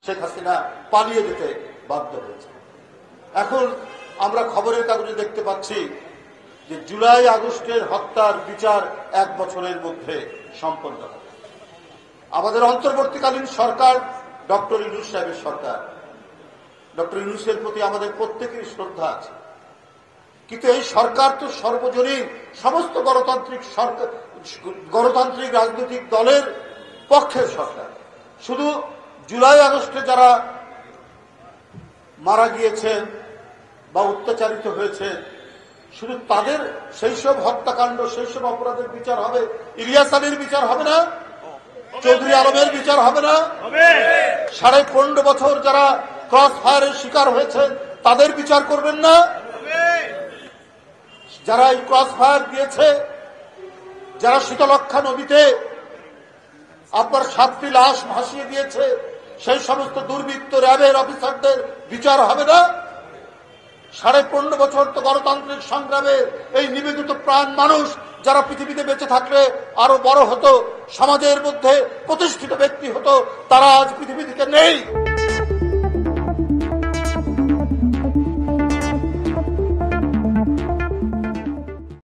শেখ হাসিনা পালিয়ে যেতে বাধ্য হয়েছে। এখন আমরা খবরের কাগজে দেখতে পাচ্ছি যে জুলাই আগস্টের হত্যার বিচার 1 বছরের মধ্যে সম্পন্ন হবে। আমাদের অন্তর্বর্তীকালীন সরকার ডক্টর ইউনূস সাহেবের সরকার, ডক্টর ইউনূসের প্রতি আমাদের প্রত্যেকেরই শ্রদ্ধা আছে, কিন্তু এই সরকার তো সর্বজনীন সমস্ত গণতান্ত্রিক রাজনৈতিক দলের পক্ষের সরকার। শুধু জুলাই আগস্টে যারা মারা গিয়েছেন বা অত্যাচারিত হয়েছে শুধু তাদের সেই সব হত্যাকাণ্ড, সেই সব অপরাধের বিচার হবে? ইলিয়াস আলীর বিচার হবে না? চৌধুরী আলমের বিচার হবে না? 15.5 বছর যারা ক্রস ফায়ারের শিকার হয়েছেন তাদের বিচার করবেন না? যারা এই ক্রস ফায়ার দিয়েছে, যারা শীতলক্ষা নদীতে আপনার 7টি লাশ ভাসিয়ে দিয়েছে, সেই সমস্ত দুর্বৃত্ত র্যাবের অফিসারদের বিচার হবে না? 15.5 বছর তো গণতান্ত্রিক সংগ্রামের এই নিবেদিত প্রাণ মানুষ যারা পৃথিবীতে বেঁচে থাকলে আরো বড় হতো, সমাজের মধ্যে প্রতিষ্ঠিত ব্যক্তি হতো, তারা আজ পৃথিবী থেকে নেই।